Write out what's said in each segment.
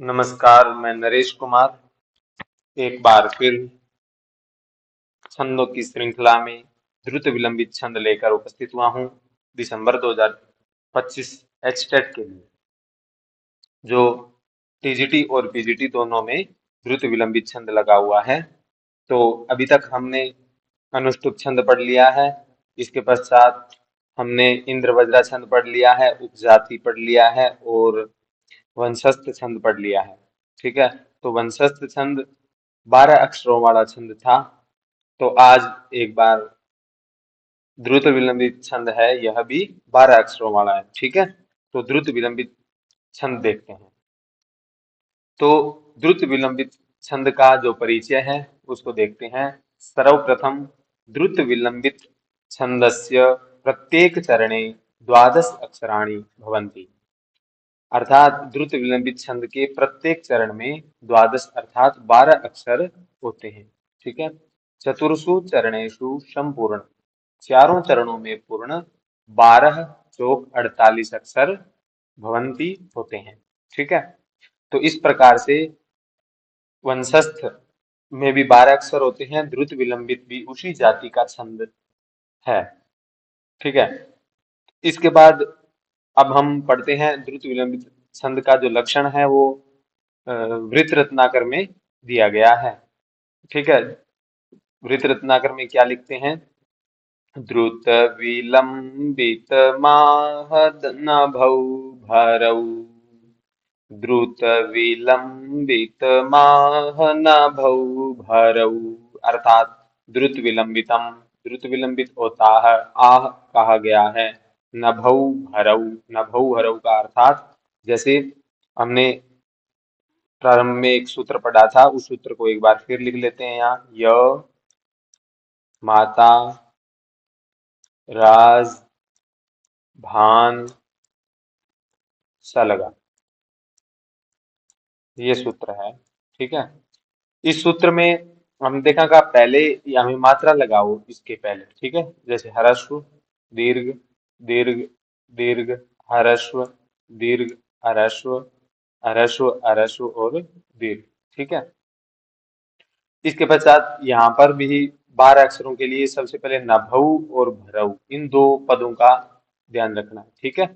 नमस्कार, मैं नरेश कुमार एक बार फिर छंदों की श्रृंखला में द्रुत विलंबित छंद लेकर उपस्थित हुआ हूँ दिसंबर 2025 एचटेट के लिए, जो टीजीटी और पीजीटी दोनों में द्रुत विलंबित छंद लगा हुआ है। तो अभी तक हमने अनुष्टुप छंद पढ़ लिया है। इसके पश्चात हमने इंद्र वज्रा छंद पढ़ लिया है, उपजाति पढ़ लिया है और वंशस्थ छंद पढ़ लिया है। ठीक है, तो वंशस्थ छंद 12 अक्षरों वाला छंद था। तो आज एक बार द्रुत विलंबित छंद है, यह भी 12 अक्षरों वाला है। ठीक है, तो द्रुत विलंबित छंद देखते हैं। तो द्रुत विलंबित छंद का जो परिचय है उसको देखते हैं। सर्वप्रथम द्रुत विलंबित छंदस्य प्रत्येक चरणे द्वादश अक्षराणि भवन्ति। अर्थात द्रुत विलंबित छंद के प्रत्येक चरण में द्वादश अर्थात 12 अक्षर होते हैं। ठीक है, चतुर्षु चरणेषु संपूर्ण, चारों चरणों में पूर्ण 12 चौक 48 अक्षर भवंती होते हैं। ठीक है, तो इस प्रकार से वंशस्थ में भी 12 अक्षर होते हैं, द्रुत विलंबित भी उसी जाति का छंद है। ठीक है, इसके बाद अब हम पढ़ते हैं द्रुत विलंबित छंद का जो लक्षण है वो वृत्त रत्नाकर में दिया गया है। ठीक है, वृत्त रत्नाकर में क्या लिखते हैं? द्रुत विलंबित माहद नभौ भरौ, द्रुत विलंबित माह नभौ भरौ। अर्थात द्रुत विलंबितम, द्रुत विलंबित होता है, आह कहा गया है, नभौ भरौ, नभौ भरौ का अर्थात जैसे हमने प्रारंभ में एक सूत्र पढ़ा था, उस सूत्र को एक बार फिर लिख लेते हैं यहाँ। य माता राज भान सलगा, ये सूत्र है। ठीक है, इस सूत्र में हम देखेगा पहले हमें मात्रा लगाओ इसके पहले। ठीक है, जैसे हरस्व दीर्घ दीर्घ दीर्घ, हरस्व दीर्घ हरस्व हरस्व हरस्व और दीर्घ। ठीक है, इसके पश्चात यहाँ पर भी 12 अक्षरों के लिए सबसे पहले नभौ और भरौ, इन दो पदों का ध्यान रखना है। ठीक है,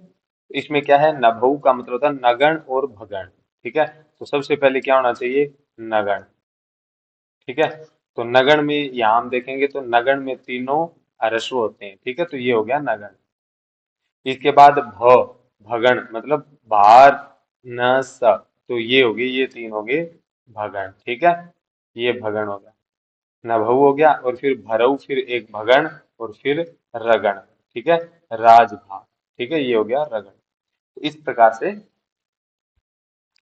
इसमें क्या है, नभौ का मतलब होता है नगण और भगण। ठीक है, तो सबसे पहले क्या होना चाहिए, नगण। ठीक है, तो नगण में यहाँ हम देखेंगे तो नगण में तीनों ह्रस्व होते हैं। ठीक है, तो ये हो गया नगण। इसके बाद भगण मतलब भार न स, तो ये हो गए, ये तीन हो गए भगण। ठीक है, ये भगण हो गया, नभौ हो गया और फिर भरऊ, फिर एक भगण और फिर रगण। ठीक है, राजभा। ठीक है, ये हो गया रगण। तो इस प्रकार से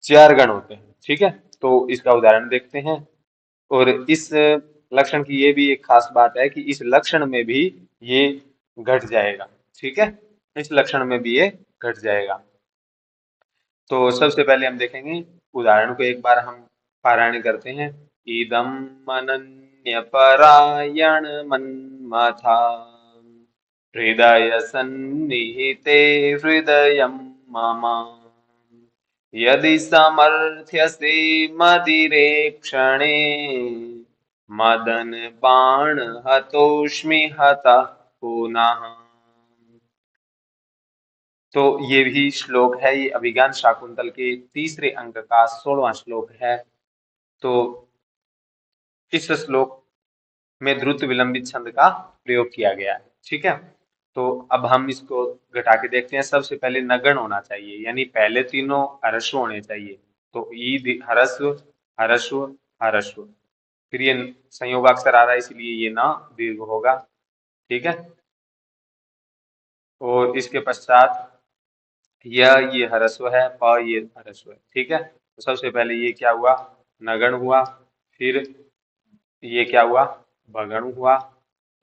4 गण होते हैं। ठीक है, तो इसका उदाहरण देखते हैं। और इस लक्षण की ये भी एक खास बात है कि इस लक्षण में भी ये घट जाएगा। ठीक है, इस लक्षण में भी ये घट जाएगा। तो सबसे पहले हम देखेंगे उदाहरण को, एक बार हम पारायण करते हैं। इदम अनन्य परायण मन्मथा हृदय सन्निहिते हृदय मम, यदि समर्थ्यसे मदिरे क्षणे मदन बाण हतोष्मि हतः पुनः। तो ये भी श्लोक है, ये अभिज्ञान शाकुंतल के तीसरे अंक का 16वां श्लोक है। तो इस श्लोक में द्रुत विलंबित छंद का प्रयोग किया गया है। ठीक है, तो अब हम इसको घटा के देखते हैं। सबसे पहले नगण होना चाहिए, यानी पहले तीनों ह्रस्व होने चाहिए। तो ई ह्रस्व ह्रस्व ह्रस्व, फिर ये संयोगाक्षर आ रहा है इसलिए ये ना दीर्घ होगा। ठीक है, और इसके पश्चात ये ह्रस्व है, प ये ह्रस्व है। ठीक है, तो सबसे पहले ये क्या हुआ, नगण हुआ, फिर ये क्या हुआ, भगण हुआ,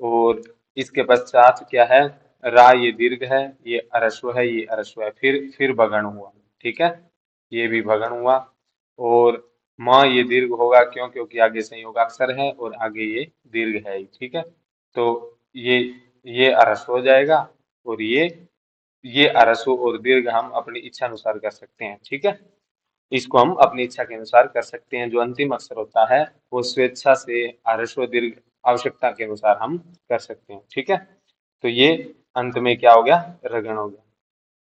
और इसके पश्चात क्या है, रा ये दीर्घ है, ये ह्रस्व है, ये ह्रस्व है, फिर भगण हुआ। ठीक है, ये भी भगण हुआ, और म ये दीर्घ होगा, क्यों, क्योंकि आगे संयोगाक्षर है और आगे ये दीर्घ है। ठीक है, तो ये ह्रस्व हो जाएगा, और ये ह्रस्व और दीर्घ हम अपनी इच्छा अनुसार कर सकते हैं। ठीक है, इसको हम अपनी इच्छा के अनुसार कर सकते हैं। जो अंतिम अक्षर होता है वो स्वेच्छा से ह्रस्व दीर्घ आवश्यकता के अनुसार हम कर सकते हैं। ठीक है, तो ये अंत में क्या हो गया, रगण हो गया।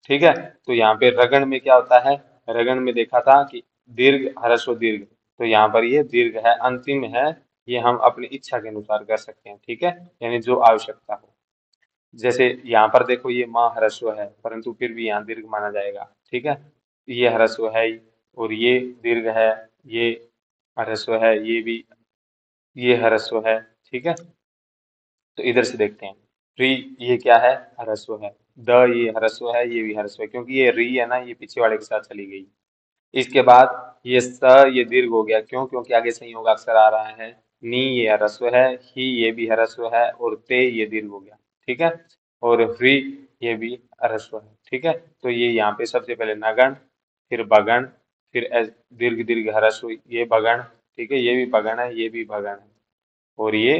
ठीक है, तो यहाँ पे रगण में क्या होता है, रगण में देखा था कि दीर्घ ह्रस्व दीर्घ, तो यहाँ पर ये दीर्घ है, अंतिम है, ये हम अपनी इच्छा के अनुसार कर सकते हैं। ठीक है, यानी जो आवश्यकता हो। जैसे यहाँ पर देखो ये माँ ह्रस्व है परंतु फिर भी यहाँ दीर्घ माना जाएगा। ठीक है, ये ह्रस्व है ही, और ये दीर्घ है, ये ह्रस्व है, ये भी, ये ह्रस्व है। ठीक है, तो इधर से देखते हैं, री ये क्या है, ह्रस्व है, द ये ह्रस्व है, ये भी ह्रस्व है, क्योंकि ये री है ना, ये पीछे वाले के साथ चली गई। इसके बाद ये स, ये दीर्घ हो गया, क्यों, क्योंकि आगे संयोग अक्षर आ रहा है। नी ये ह्रस्व है, ही ये भी ह्रस्व है, और ते ये दीर्घ हो गया। ठीक है, और ह्री ये भी ह्रस्व है। ठीक है, तो ये यहाँ पे सबसे पहले नगण, फिर बगण, फिर दीर्घ दीर्घ ह्रस्व ये बगण। ठीक है, ये भी बगण है, ये भी बगण है, और ये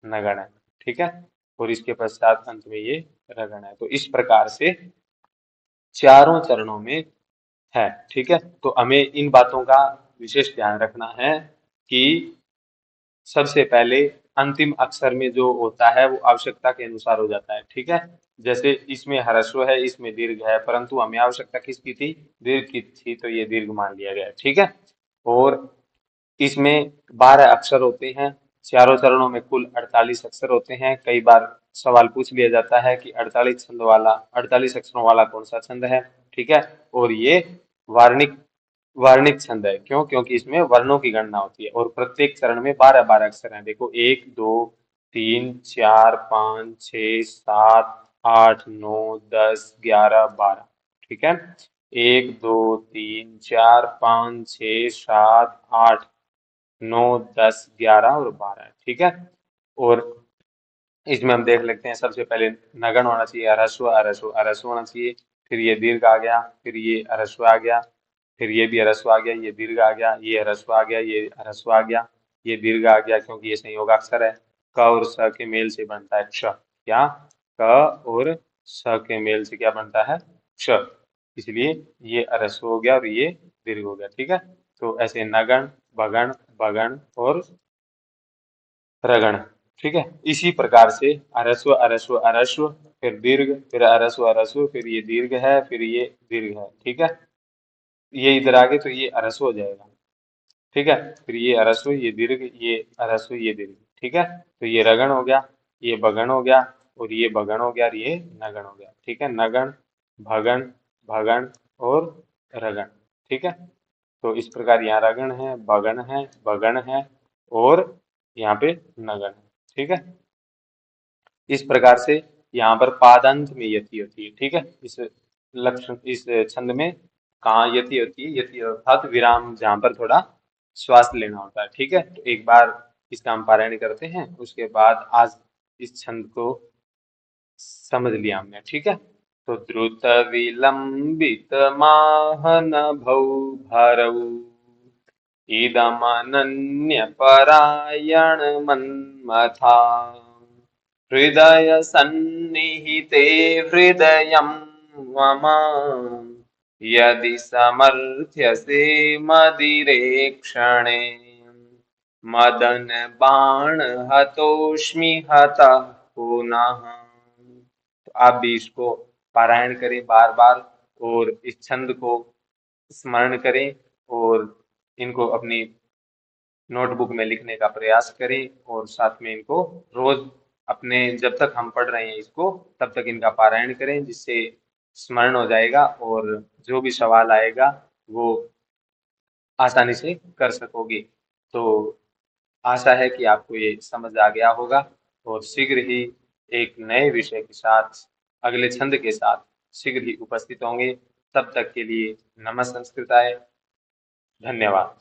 नगण है। ठीक है, और इसके पश्चात अंत में ये रगण है। तो इस प्रकार से चारों चरणों में है। ठीक है, तो हमें इन बातों का विशेष ध्यान रखना है कि सबसे पहले अंतिम अक्षर में जो होता है वो आवश्यकता के अनुसार हो जाता है। ठीक है, जैसे इसमें ह्रस्व है, इसमें दीर्घ है, परंतु हमें आवश्यकता किसकी थी, दीर्घ की थी, तो ये दीर्घ मान लिया गया। ठीक है, और इसमें 12 अक्षर होते हैं। चारों चरणों में कुल 48 अक्षर होते हैं। कई बार सवाल पूछ लिया जाता है कि 48 छंद वाला, 48 अक्षरों वाला कौन सा छंद है। ठीक है, और ये वार्णिक वर्णित छंद है। क्यों, क्योंकि इसमें वर्णों की गणना होती है, और प्रत्येक चरण में 12-12 अक्षर हैं। देखो 1 2 3 4 5 6 7 8 9 10 11 12। ठीक है, 1 2 3 4 5 6 7 8 9 10 11 और 12। ठीक है, और इसमें हम देख लेते हैं, सबसे पहले नगण होना चाहिए, ह्रस्व ह्रस्व ह्रस्व होना चाहिए, फिर ये दीर्घ आ गया, फिर ये ह्रस्व आ गया, फिर ये भी ह्रस्व आ गया, ये दीर्घ आ गया, ये ह्रस्व आ गया, ये ह्रस्व आ गया, ये दीर्घ आ गया, क्योंकि ये संयोगाक्षर है। क और स के मेल से बनता है क्ष। क्या, क और स के मेल से क्या बनता है, क्ष, इसलिए ये ह्रस्व हो गया और ये दीर्घ हो गया। ठीक है, तो ऐसे नगण, भगण, भगण और रगण। ठीक है, इसी प्रकार से अरस्व अरस्व अरस्व, फिर दीर्घ, फिर अरस्व अरस्व, फिर ये दीर्घ है, फिर ये दीर्घ है। ठीक है, ये इधर आगे तो ये अरस्व हो जाएगा। ठीक है, फिर ये अरस्व, ये दीर्घ, ये अरस्व, ये दीर्घ। ठीक है, तो ये रगण हो गया, ये बगण हो गया, और ये बगण हो गया, और ये नगण हो गया। ठीक है, नगण, भगण, भगण और रगण। ठीक है, तो इस प्रकार यहाँ रगण है, भगण है, भगण है, और यहाँ पे नगण है। ठीक है, इस प्रकार से यहाँ पर पादांत में यति होती है। ठीक है, इस लक्षण, इस छंद में कहाँ यति होती है, यति अर्थात विराम, जहाँ पर थोड़ा श्वास लेना होता है। ठीक है, तो एक बार इसका हम पारायण करते हैं, उसके बाद आज इस छंद को समझ लिया हमने। ठीक है, तो द्रुत विलंबित माहन भौ भरौ इदमनन्य परायण मन्मथा हृदय सन्निहिते हृदयं मम यदि समर्थ्यसे मदिरे क्षणे मदन बाण हतोष्मि हतः पुनः। तो आप भी इसको पारायण करें बार बार, और इस छंद को स्मरण करें, और इनको अपनी नोटबुक में लिखने का प्रयास करें, और साथ में इनको रोज अपने, जब तक हम पढ़ रहे हैं इसको तब तक इनका पारायण करें, जिससे स्मरण हो जाएगा, और जो भी सवाल आएगा वो आसानी से कर सकोगे। तो आशा है कि आपको ये समझ आ गया होगा, और शीघ्र ही एक नए विषय के साथ, अगले छंद के साथ शीघ्र ही उपस्थित होंगे। तब तक के लिए नमः संस्कृताय, धन्यवाद।